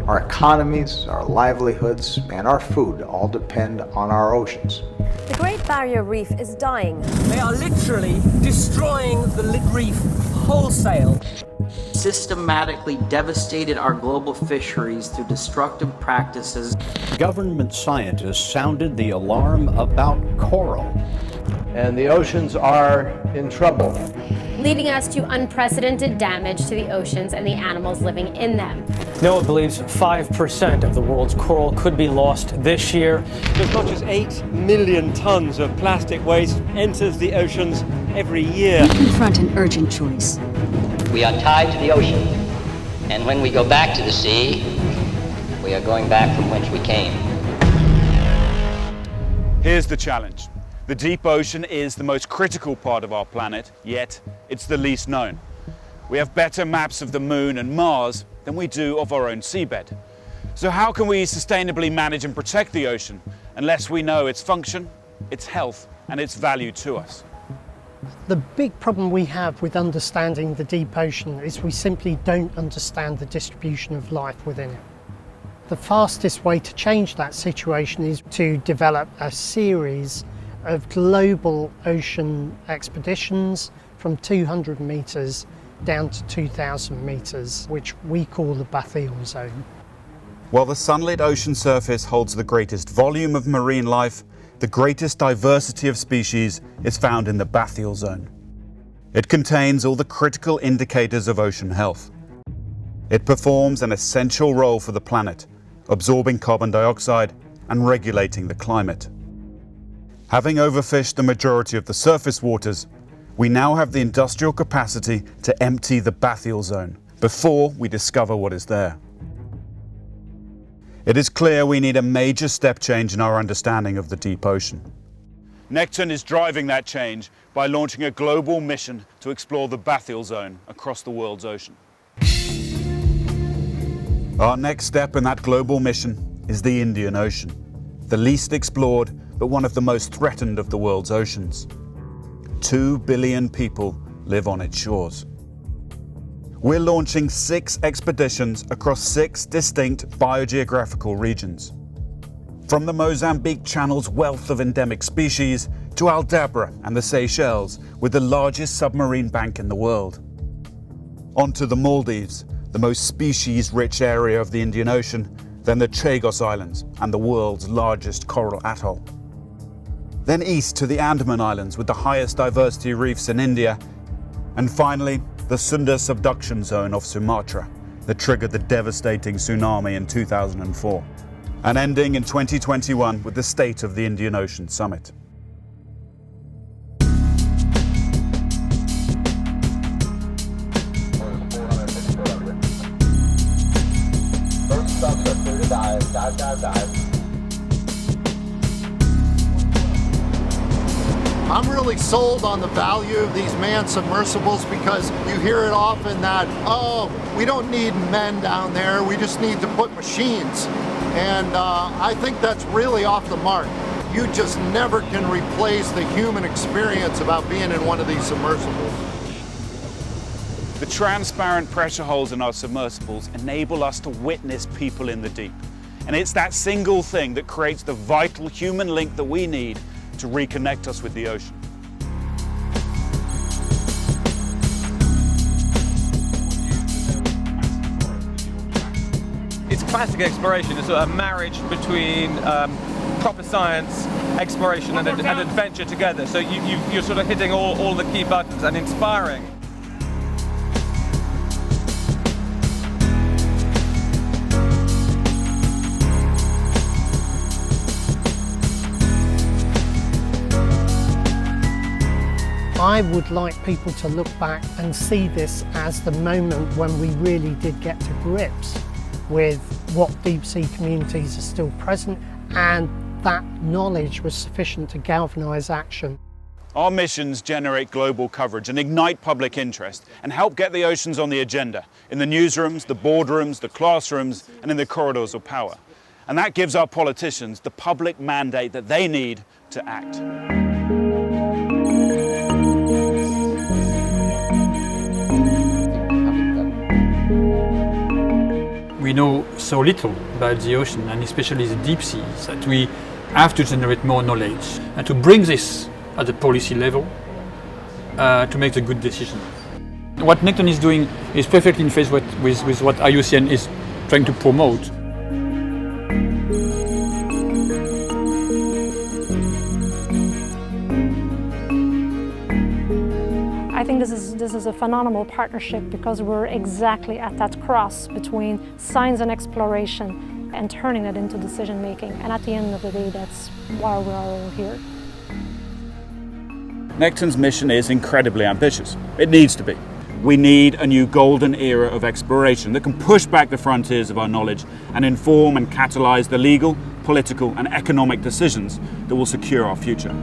Our economies, our livelihoods, and our food all depend on our oceans. The Great Barrier Reef is dying. They are literally destroying the reef wholesale. Systematically devastated our global fisheries through destructive practices. Government scientists sounded the alarm about coral. And the oceans are in trouble, leading us to unprecedented damage to the oceans and the animals living in them. NOAA believes 5% of the world's coral could be lost this year. As much as 8 million tons of plastic waste enters the oceans every year. We confront an urgent choice. We are tied to the ocean, and when we go back to the sea, we are going back from whence we came. Here's the challenge. The deep ocean is the most critical part of our planet, yet it's the least known. We have better maps of the Moon and Mars than we do of our own seabed. So how can we sustainably manage and protect the ocean unless we know its function, its health, and its value to us? The big problem we have with understanding the deep ocean is we simply don't understand the distribution of life within it. The fastest way to change that situation is to develop a series of global ocean expeditions from 200 meters down to 2,000 meters, which we call the bathyal zone. While the sunlit ocean surface holds the greatest volume of marine life, the greatest diversity of species is found in the bathyal zone. It contains all the critical indicators of ocean health. It performs an essential role for the planet, absorbing carbon dioxide and regulating the climate. Having overfished the majority of the surface waters, we now have the industrial capacity to empty the bathyal zone before we discover what is there. It is clear we need a major step change in our understanding of the deep ocean. Nekton is driving that change by launching a global mission to explore the bathyal zone across the world's ocean. Our next step in that global mission is the Indian Ocean, the least explored but one of the most threatened of the world's oceans. 2 billion people live on its shores. We're launching 6 expeditions across 6 distinct biogeographical regions. From the Mozambique Channel's wealth of endemic species to Al-Dabra and the Seychelles with the largest submarine bank in the world. Onto the Maldives, the most species-rich area of the Indian Ocean, then the Chagos Islands and the world's largest coral atoll. Then east to the Andaman Islands with the highest diversity reefs in India, and finally the Sunda subduction zone off Sumatra that triggered the devastating tsunami in 2004, and ending in 2021 with the State of the Indian Ocean Summit. I'm really sold on the value of these manned submersibles because you hear it often that, oh, we don't need men down there, we just need to put machines. And I think that's really off the mark. You just never can replace the human experience about being in one of these submersibles. The transparent pressure holes in our submersibles enable us to witness people in the deep. And it's that single thing that creates the vital human link that we need to reconnect us with the ocean. It's classic exploration. It's a marriage between proper science, exploration and adventure together. So you're sort of hitting all the key buttons and inspiring. I would like people to look back and see this as the moment when we really did get to grips with what deep sea communities are still present, and that knowledge was sufficient to galvanise action. Our missions generate global coverage and ignite public interest and help get the oceans on the agenda in the newsrooms, the boardrooms, the classrooms and in the corridors of power. And that gives our politicians the public mandate that they need to act. We know so little about the ocean, and especially the deep seas, that we have to generate more knowledge and to bring this at the policy level to make the good decision. What Nekton is doing is perfectly in phase with what IUCN is trying to promote. I think this is a phenomenal partnership because we're exactly at that cross between science and exploration and turning it into decision making. And at the end of the day, that's why we're all here. Nekton's mission is incredibly ambitious. It needs to be. We need a new golden era of exploration that can push back the frontiers of our knowledge and inform and catalyse the legal, political and economic decisions that will secure our future.